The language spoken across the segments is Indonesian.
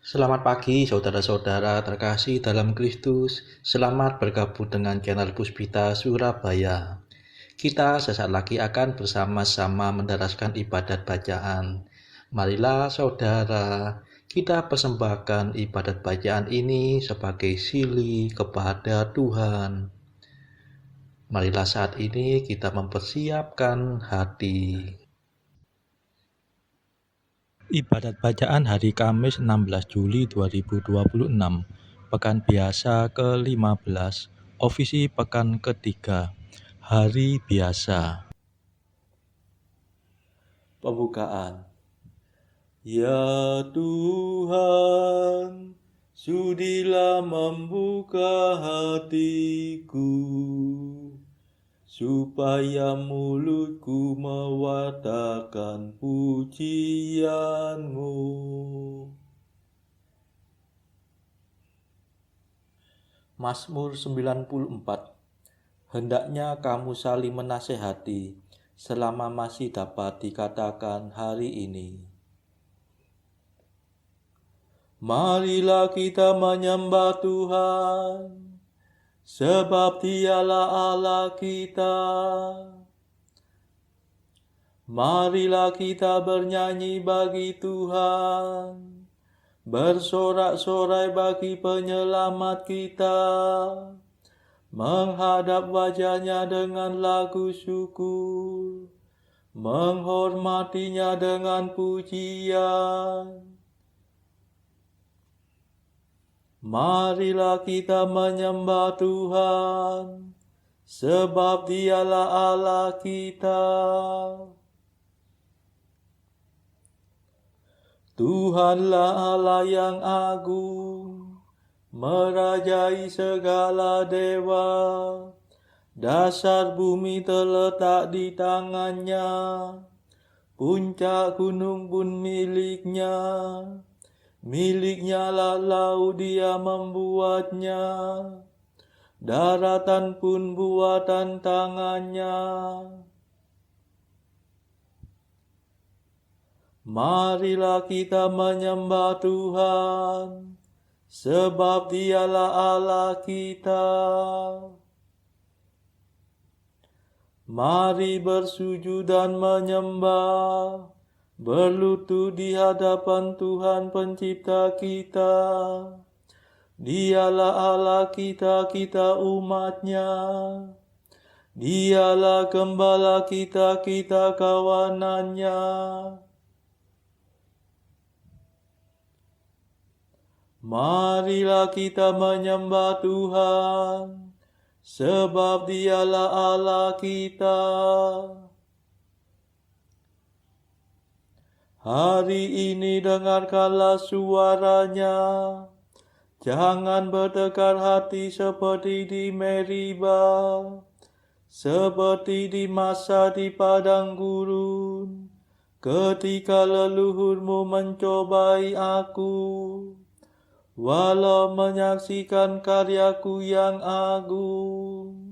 Selamat pagi saudara-saudara terkasih dalam Kristus. Selamat bergabung dengan channel Puspita Surabaya. Kita sesaat lagi akan bersama-sama mendaraskan ibadat bacaan. Marilah saudara, kita persembahkan ibadat bacaan ini sebagai sili kepada Tuhan. Marilah saat ini kita mempersiapkan hati. Ibadat bacaan hari Kamis 16 Juli 2026, Pekan Biasa ke-15, Ofisi Pekan ketiga, Hari Biasa. Pembukaan. Ya Tuhan, sudilah membuka hatiku, supaya mulutku mewartakan pujian-Mu. Mazmur 94. Hendaknya kamu saling menasehati selama masih dapat dikatakan hari ini. Marilah kita menyembah Tuhan, sebab Dialah Allah kita. Marilah kita bernyanyi bagi Tuhan, bersorak-sorai bagi penyelamat kita, menghadap wajah-Nya dengan lagu syukur, menghormati-Nya dengan pujian. Marilah kita menyembah Tuhan, sebab Dialah Allah kita. Tuhanlah Allah yang agung, merajai segala dewa. Dasar bumi terletak di tangan-Nya, puncak gunung pun milik-Nya. Milik-Nya lah laut, Dia membuatnya, daratan pun buatan tangan-Nya. Marilah kita menyembah Tuhan, sebab Dialah Allah kita. Mari bersujud dan menyembah, berlutut di hadapan Tuhan Pencipta kita. Dialah Allah kita, kita umat-Nya. Dialah Gembala kita, kita kawanan-Nya. Marilah kita menyembah Tuhan, sebab Dialah Allah kita. Hari ini dengarkanlah suara-Nya, jangan bertekar hati seperti di Meriba, seperti di masa di padang gurun, ketika leluhurmu mencobai aku, walau menyaksikan karyaku yang agung.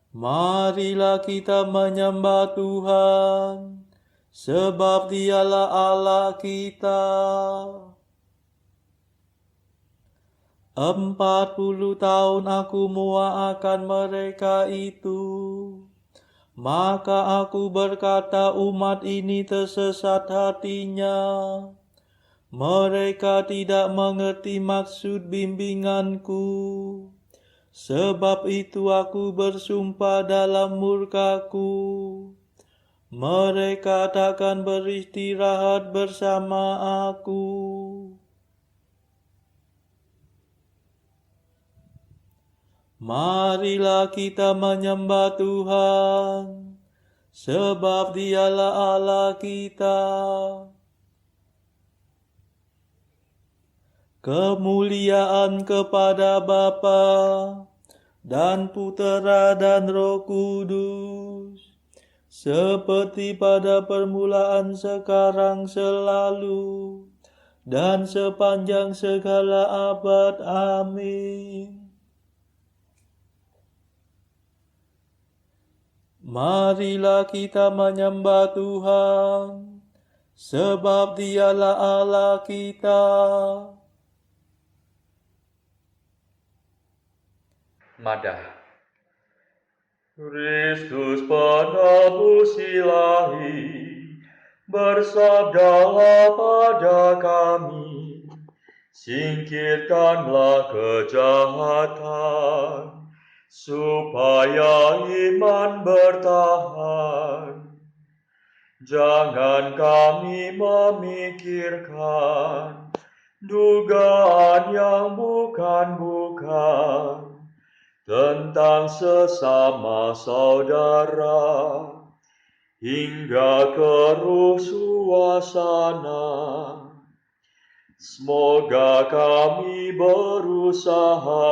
Marilah kita menyembah Tuhan, sebab Dialah Allah kita. 40 tahun aku muak mereka itu. Maka aku berkata, umat ini tersesat hatinya. Mereka tidak mengerti maksud bimbinganku. Sebab itu aku bersumpah dalam murkaku, mereka takkan beristirahat bersama aku. Marilah kita menyembah Tuhan, sebab Dialah Allah kita. Kemuliaan kepada Bapa dan Putera dan Roh Kudus, seperti pada permulaan, sekarang, selalu, dan sepanjang segala abad. Amin. Marilah kita menyembah Tuhan, sebab Dialah Allah kita. Madah. Kristus penebus ilahi, bersabdalah pada kami, singkirkanlah kejahatan, supaya iman bertahan. Jangan kami memikirkan dugaan yang bukan-bukan tentang sesama saudara, hingga keruh suasana. Semoga kami berusaha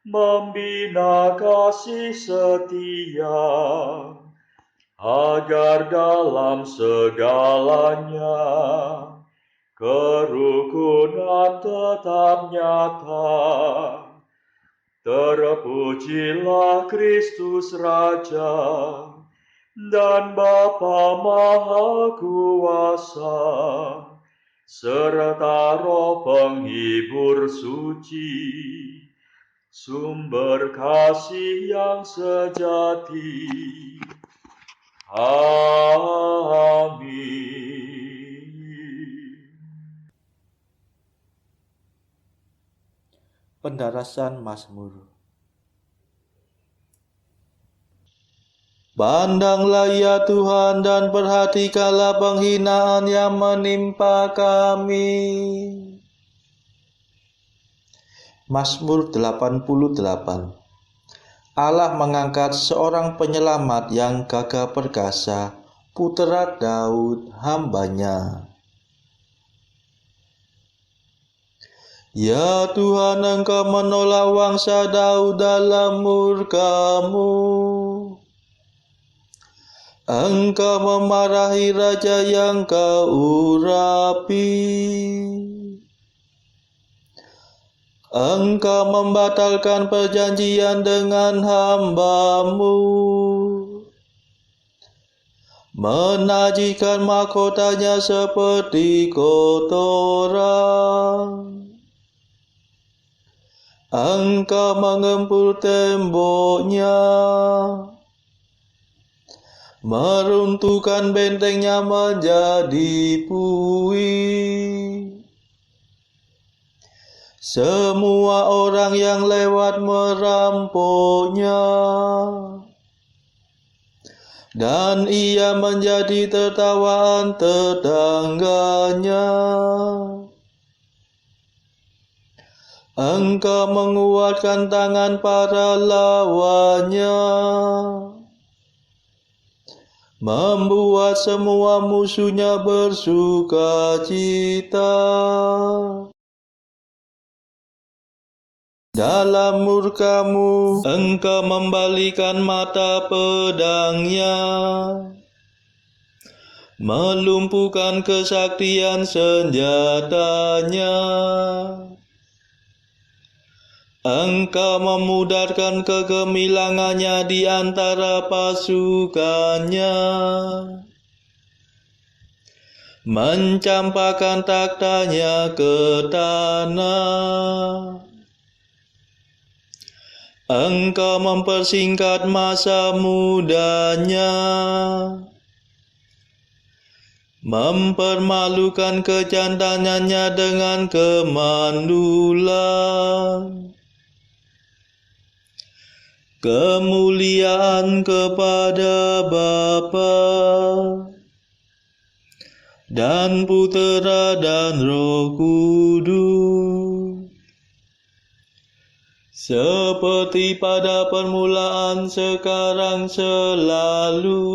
membina kasih setia, agar dalam segalanya kerukunan tetap nyata. Terpujilah Kristus Raja dan Bapa Maha Kuasa, serta Roh Penghibur suci, sumber kasih yang sejati. Amin. Pendarasan Mazmur. Pandanglah ya Tuhan dan perhatikanlah penghinaan yang menimpa kami. Mazmur 88. Allah mengangkat seorang penyelamat yang gagah perkasa, putra Daud hamba-Nya. Ya Tuhan, Engkau menolak bangsa Daud dalam murka-Mu. Engkau memarahi raja yang Kau urapi. Engkau membatalkan perjanjian dengan hamba-Mu, menajiskan mahkotanya seperti kotoran. Engkau mengempur temboknya, meruntuhkan bentengnya menjadi puing. Semua orang yang lewat merampoknya, dan ia menjadi tertawaan tetangganya. Engkau menguatkan tangan para lawannya, membuat semua musuhnya bersuka cita. Dalam murka-Mu, Engkau membalikan mata pedangnya, melumpuhkan kesaktian senjatanya. Engkau memudarkan kegemilangannya di antara pasukannya, mencampakkan taktanya ke tanah. Engkau mempersingkat masa mudanya, mempermalukan kejantanannya dengan kemandulan. Kemuliaan kepada Bapa dan Putera dan Roh Kudus, seperti pada permulaan, sekarang, selalu,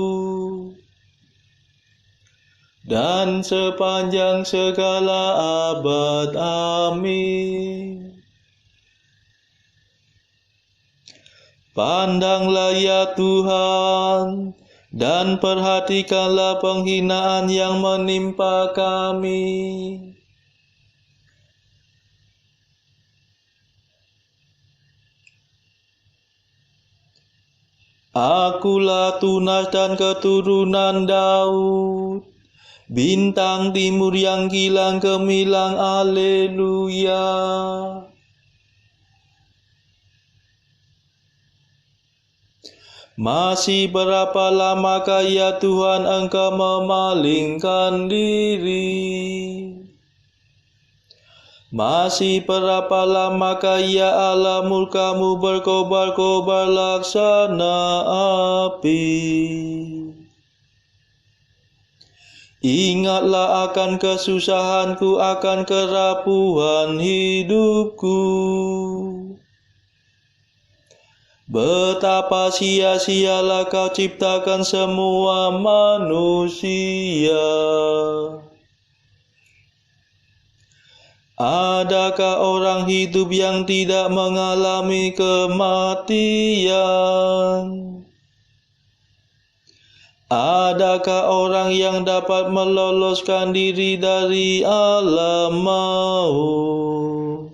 dan sepanjang segala abad. Amin. Pandanglah ya Tuhan, dan perhatikanlah penghinaan yang menimpa kami. Akulah tunas dan keturunan Daud, Bintang timur yang kilang gemilang, haleluya. Masih berapa lamakah ya Tuhan Engkau memalingkan diri? Masih berapa lamakah ya Allah murka-Mu berkobar-kobar laksana api? Ingatlah akan kesusahanku, akan kerapuhan hidupku. Betapa sia-sialah Kau ciptakan semua manusia. Adakah orang hidup yang tidak mengalami kematian? Adakah orang yang dapat meloloskan diri dari alam maut?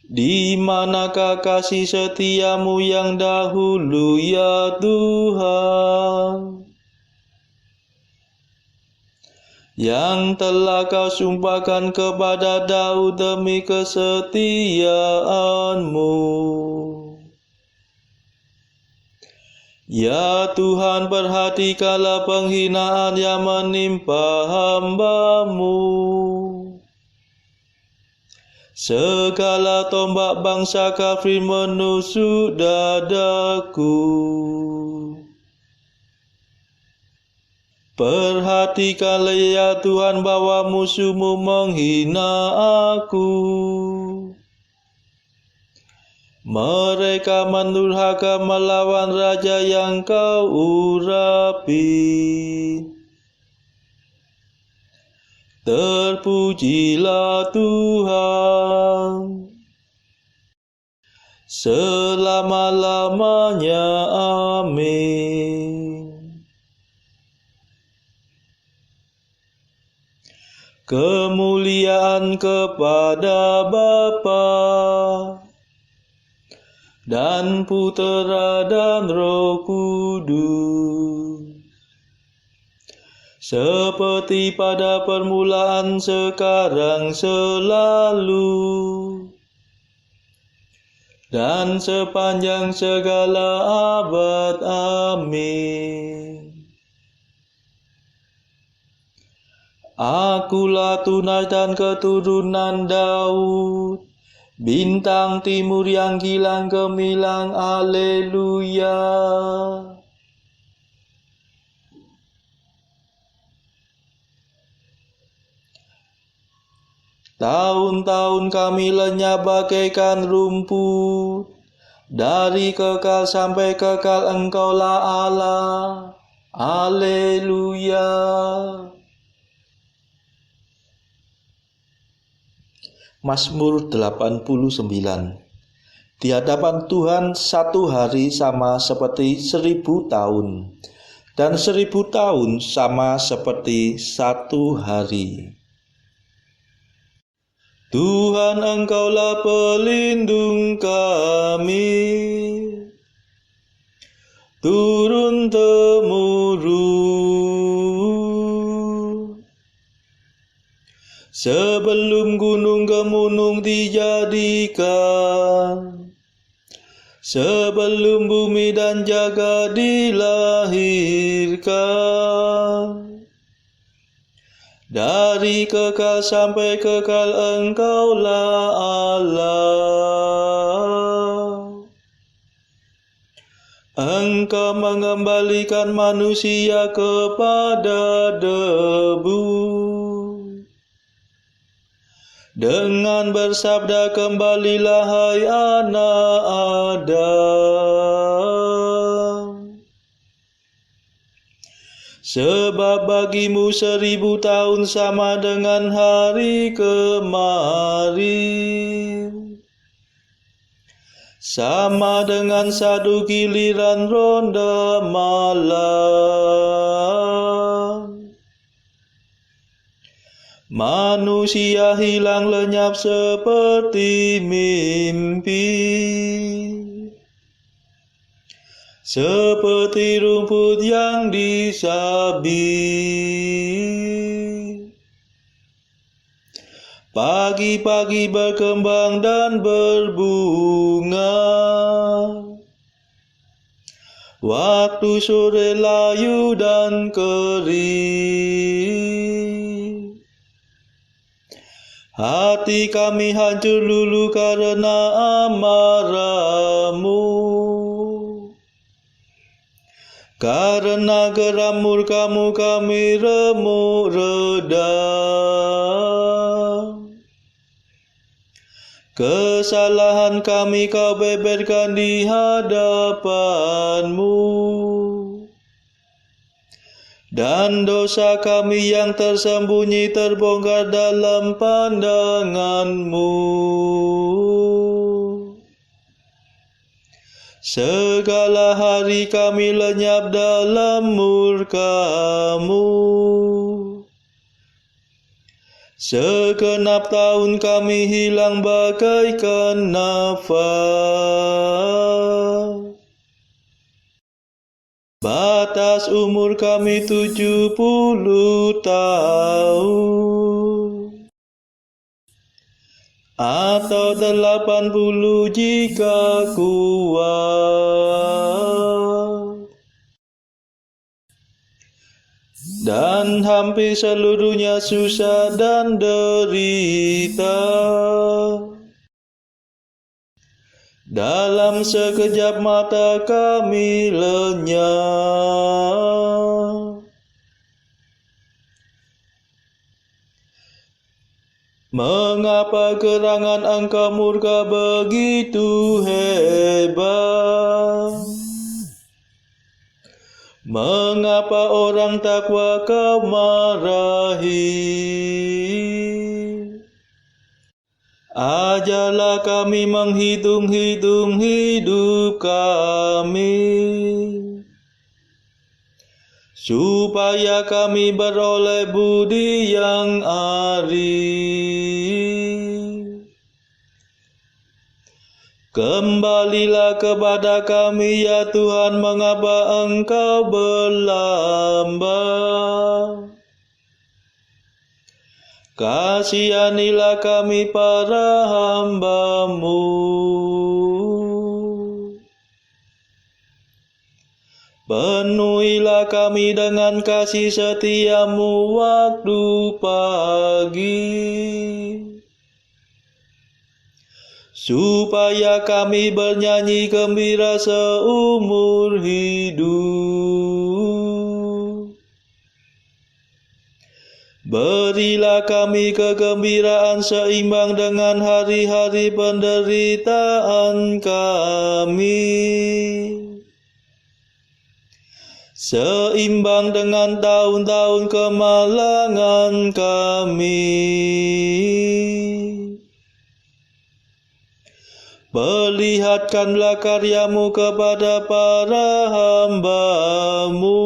Di manakah kasih setia-Mu yang dahulu ya Tuhan? Yang telah Kau sumpahkan kepada Daud demi kesetiaan-Mu. Ya Tuhan, perhatikanlah penghinaan yang menimpa hamba-Mu. Segala tombak bangsa kafir menusuk dadaku. Perhatikanlah ya Tuhan bahwa musuh-Mu menghina aku. Mereka mendurhaka melawan raja yang Kau urapi. Terpujilah Tuhan selama-lamanya. Amin. Kemuliaan kepada Bapa dan Putera dan Roh Kudus, seperti pada permulaan, sekarang, selalu, dan sepanjang segala abad. Amin. Akulah tunas dan keturunan Daud, bintang timur yang kilang gemilang, haleluya. Tahun-tahun kami lenyap bagaikan rumput, dari kekal sampai kekal Engkaulah Allah, haleluya. Mazmur 89. Di hadapan Tuhan satu hari sama seperti 1000 tahun, dan 1000 tahun sama seperti satu hari. Tuhan, Engkaulah pelindung kami, turun-temurun. Sebelum gunung gemunung dijadikan, sebelum bumi dan jagat dilahirkan, dari kekal sampai kekal Engkaulah Allah. Engkau mengembalikan manusia kepada debu, dengan bersabda, kembalilah hai anak Adam. Sebab bagimu 1000 tahun sama dengan hari kemarin, sama dengan satu giliran ronda malam. Manusia hilang lenyap seperti mimpi. seperti rumput yang disabit. Pagi-pagi berkembang dan berbunga, waktu sore layu dan kering. Hati kami hancur lulu karena amarah-Mu, karena geram murka-Mu kami remuk redam. Kesalahan kami Kau beberkan di hadapan-Mu, dan dosa kami yang tersembunyi terbongkar dalam pandangan-Mu. Segala hari kami lenyap dalam murka-Mu, segenap tahun kami hilang bagaikan nafas. Batas umur kami 70 tahun, atau 80 jika kuat. Dan hampir seluruhnya susah dan derita. Dalam sekejap mata kami lenyap. Mengapa gerangan Engkau murka begitu hebat? Mengapa orang takwa Kau marahi? Ajarlah kami menghitung-hitung hidup kami, supaya kami beroleh budi yang arif. Kembalilah kepada kami ya Tuhan, mengapa Engkau berlambat? Kasihanilah kami para hamba-Mu. Penuhilah kami dengan kasih setia-Mu waktu pagi, supaya kami bernyanyi gembira seumur hidup. Berilah kami kegembiraan seimbang dengan hari-hari penderitaan kami, seimbang dengan tahun-tahun kemalangan kami. Perlihatkanlah karya-Mu kepada para hamba-Mu,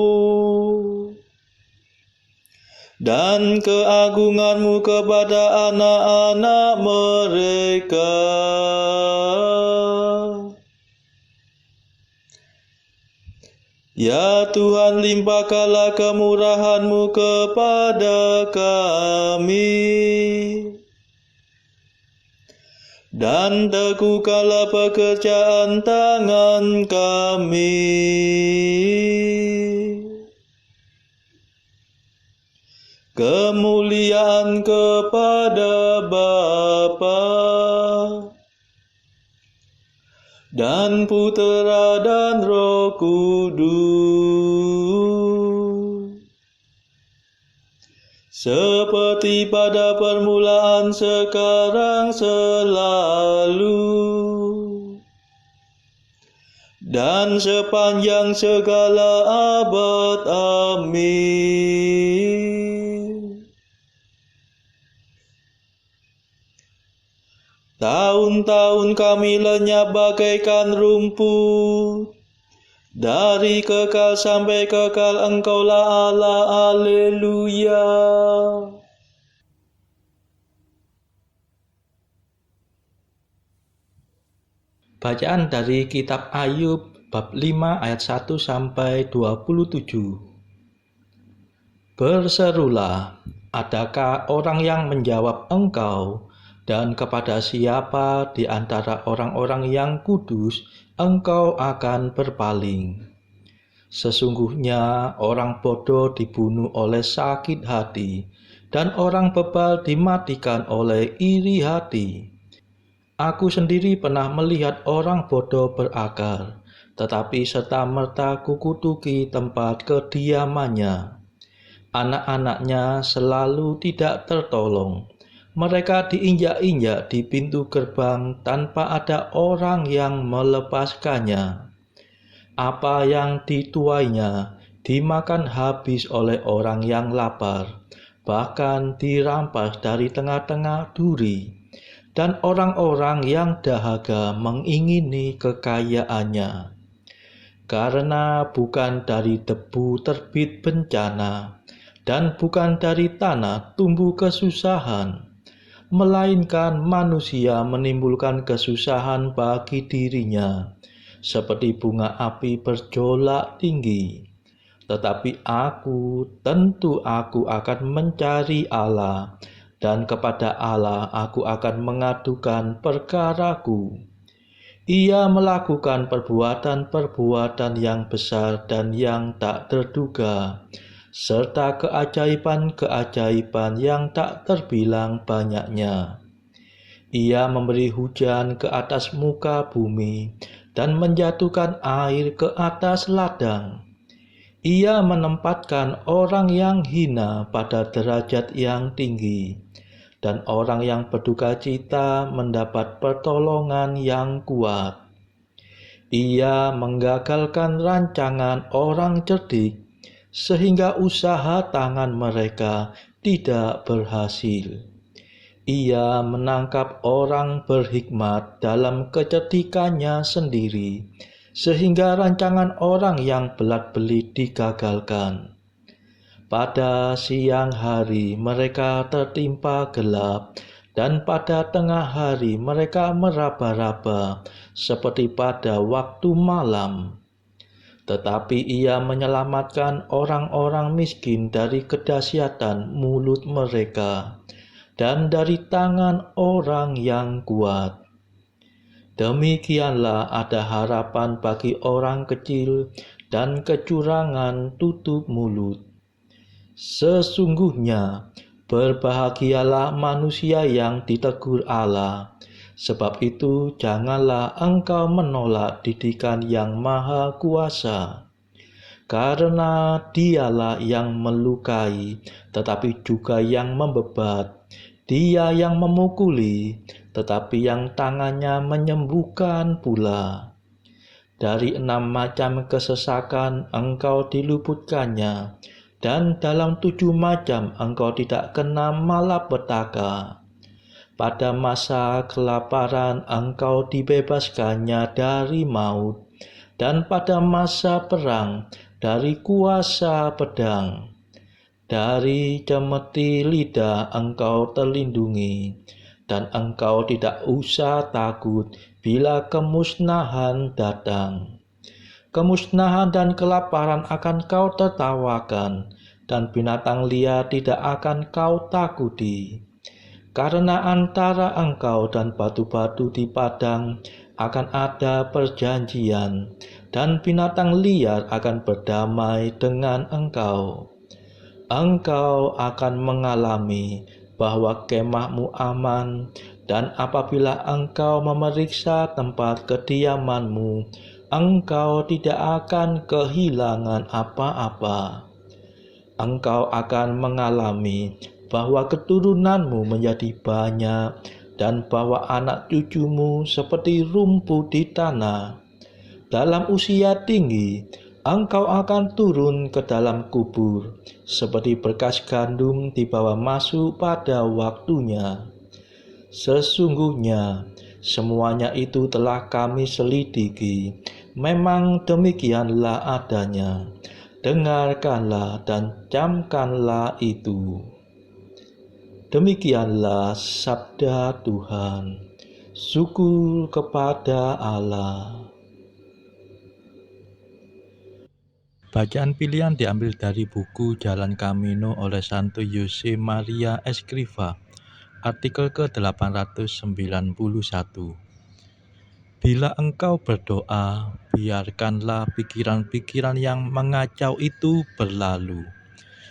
dan keagungan-Mu kepada anak-anak mereka. Ya Tuhan, limpahkanlah kemurahan-Mu kepada kami, dan teguhkanlah pekerjaan tangan kami. Kemuliaan kepada Bapa dan Putera dan Roh Kudus, seperti pada permulaan, sekarang, selalu, dan sepanjang segala abad. Amin. Tahun-tahun kami lenyap bagaikan rumput, dari kekal sampai kekal Engkaulah Allah. Haleluya. Bacaan dari kitab Ayub bab 5 ayat 1 sampai 27. Berserulah, adakah orang yang menjawab engkau, dan kepada siapa di antara orang-orang yang kudus engkau akan berpaling? Sesungguhnya orang bodoh dibunuh oleh sakit hati, dan orang bebal dimatikan oleh iri hati. Aku sendiri pernah melihat orang bodoh berakar, tetapi serta-merta kukutuki tempat kediamannya. Anak-anaknya selalu tidak tertolong. Mereka diinjak-injak di pintu gerbang tanpa ada orang yang melepaskannya. Apa yang dituainya dimakan habis oleh orang yang lapar, bahkan dirampas dari tengah-tengah duri, dan orang-orang yang dahaga mengingini kekayaannya. Karena bukan dari debu terbit bencana, dan bukan dari tanah tumbuh kesusahan, melainkan manusia menimbulkan kesusahan bagi dirinya, seperti bunga api berjolak tinggi. Tetapi tentu aku akan mencari Allah, dan kepada Allah aku akan mengadukan perkaraku. Ia melakukan perbuatan-perbuatan yang besar dan yang tak terduga, serta keajaiban-keajaiban yang tak terbilang banyaknya. Ia memberi hujan ke atas muka bumi dan menjatuhkan air ke atas ladang. Ia menempatkan orang yang hina pada derajat yang tinggi, dan orang yang berduka cita mendapat pertolongan yang kuat. Ia menggagalkan rancangan orang cerdik, sehingga usaha tangan mereka tidak berhasil. Ia menangkap orang berhikmat dalam kecerdikannya sendiri, sehingga rancangan orang yang belat-belit digagalkan. Pada siang hari mereka tertimpa gelap, dan pada tengah hari mereka meraba-raba seperti pada waktu malam. Tetapi ia menyelamatkan orang-orang miskin dari kedahsyatan mulut mereka, dan dari tangan orang yang kuat. Demikianlah ada harapan bagi orang kecil, dan kecurangan tutup mulut. Sesungguhnya berbahagialah manusia yang ditegur Allah, sebab itu janganlah engkau menolak didikan yang maha kuasa. Karena dialah yang melukai, tetapi juga yang membebat. Dia yang memukuli, tetapi yang tangannya menyembuhkan pula. Dari 6 macam kesesakan engkau diluputkannya, dan dalam 7 macam engkau tidak kena malapetaka. Pada masa kelaparan engkau dibebaskannya dari maut, dan pada masa perang dari kuasa pedang. Dari cemeti lidah engkau terlindungi, dan engkau tidak usah takut bila kemusnahan datang. Kemusnahan dan kelaparan akan kau tertawakan, dan binatang liar tidak akan kau takuti. Karena antara engkau dan batu-batu di padang akan ada perjanjian, dan binatang liar akan berdamai dengan engkau. Engkau akan mengalami bahwa kemahmu aman, dan apabila engkau memeriksa tempat kediamanmu, engkau tidak akan kehilangan apa-apa. Engkau akan mengalami bahwa keturunanmu menjadi banyak, dan bahwa anak cucumu seperti rumput di tanah. Dalam usia tinggi, engkau akan turun ke dalam kubur, seperti berkas gandum dibawa masuk pada waktunya. Sesungguhnya, semuanya itu telah kami selidiki. Memang demikianlah adanya. Dengarkanlah dan camkanlah itu. Demikianlah sabda Tuhan. Syukur kepada Allah. Bacaan pilihan diambil dari buku Jalan Camino oleh Santo Jose Maria Escrivá, artikel ke-891. Bila engkau berdoa, biarkanlah pikiran-pikiran yang mengacau itu berlalu.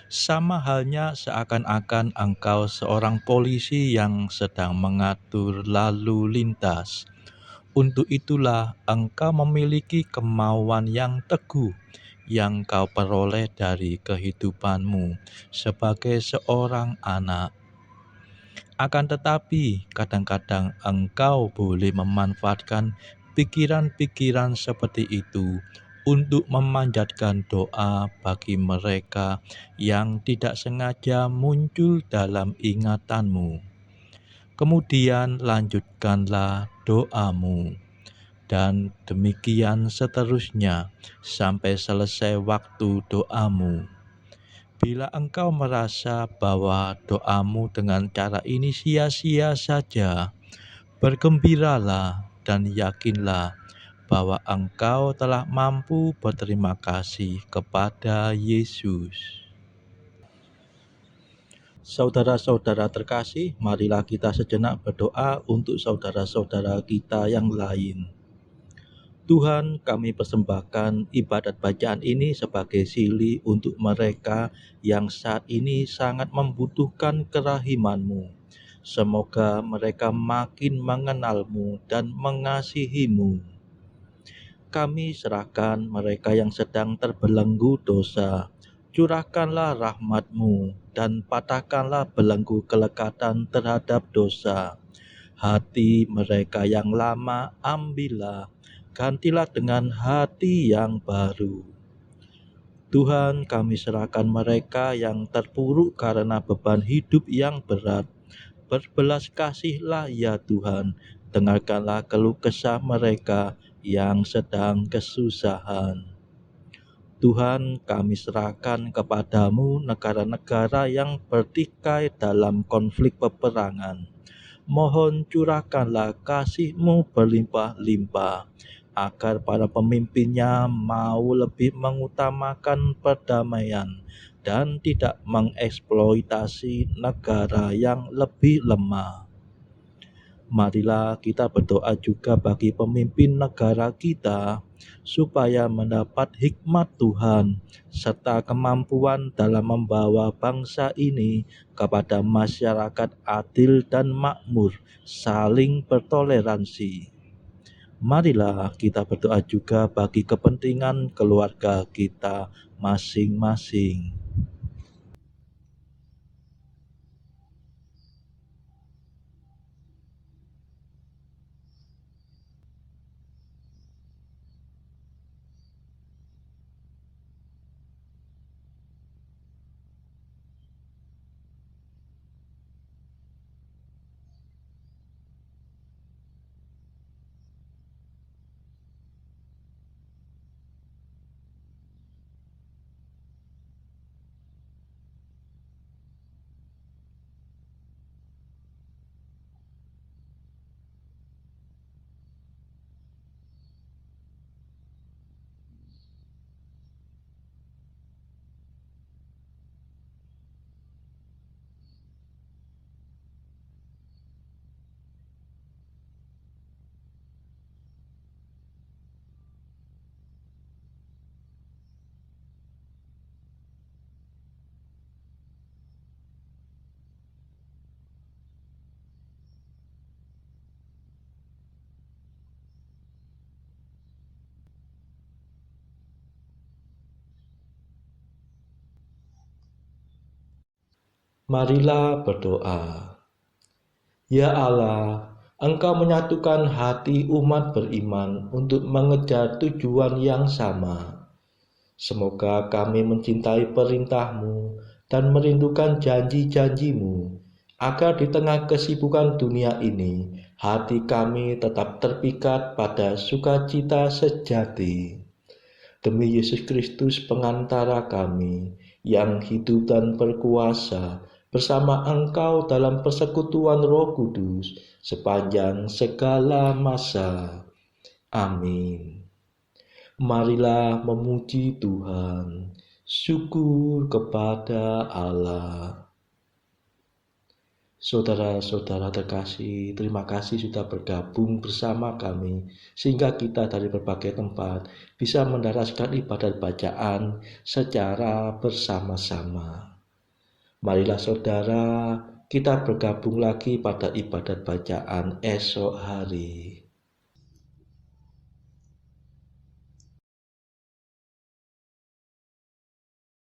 Sama halnya seakan-akan engkau seorang polisi yang sedang mengatur lalu lintas. Untuk itulah engkau memiliki kemauan yang teguh yang kau peroleh dari kehidupanmu sebagai seorang anak. Akan tetapi, kadang-kadang engkau boleh memanfaatkan pikiran-pikiran seperti itu untuk memanjatkan doa bagi mereka yang tidak sengaja muncul dalam ingatanmu. Kemudian lanjutkanlah doamu, dan demikian seterusnya sampai selesai waktu doamu. Bila engkau merasa bahwa doamu dengan cara ini sia-sia saja, bergembiralah dan yakinlah bahwa engkau telah mampu berterima kasih kepada Yesus. Saudara-saudara terkasih, marilah kita sejenak berdoa untuk saudara-saudara kita yang lain. Tuhan, kami persembahkan ibadat bacaan ini sebagai silih untuk mereka yang saat ini sangat membutuhkan kerahiman-Mu. Semoga mereka makin mengenal-Mu dan mengasihi-Mu. Kami serahkan mereka yang sedang terbelenggu dosa. Curahkanlah rahmat-Mu dan patahkanlah belenggu kelekatan terhadap dosa. Hati mereka yang lama ambillah, gantilah dengan hati yang baru. Tuhan, kami serahkan mereka yang terpuruk karena beban hidup yang berat. Berbelas kasihlah ya Tuhan, dengarkanlah keluh kesah mereka yang sedang kesusahan. Tuhan, kami serahkan kepadamu negara-negara yang bertikai dalam konflik peperangan. Mohon curahkanlah kasih-Mu berlimpah-limpah, agar para pemimpinnya mau lebih mengutamakan perdamaian dan tidak mengeksploitasi negara yang lebih lemah. Marilah kita berdoa juga bagi pemimpin negara kita, supaya mendapat hikmat Tuhan serta kemampuan dalam membawa bangsa ini kepada masyarakat adil dan makmur, saling bertoleransi. Marilah kita berdoa juga bagi kepentingan keluarga kita masing-masing. Marilah berdoa. Ya Allah, Engkau menyatukan hati umat beriman untuk mengejar tujuan yang sama. Semoga kami mencintai perintah-Mu dan merindukan janji-janji-Mu, agar di tengah kesibukan dunia ini, hati kami tetap terpikat pada sukacita sejati. Demi Yesus Kristus pengantara kami, yang hidup dan berkuasa bersama Engkau dalam persekutuan Roh Kudus sepanjang segala masa. Amin. Marilah memuji Tuhan, syukur kepada Allah. Saudara-saudara terkasih, terima kasih sudah bergabung bersama kami, sehingga kita dari berbagai tempat bisa mendaraskan ibadat bacaan secara bersama-sama. Marilah saudara, kita bergabung lagi pada ibadat bacaan esok hari.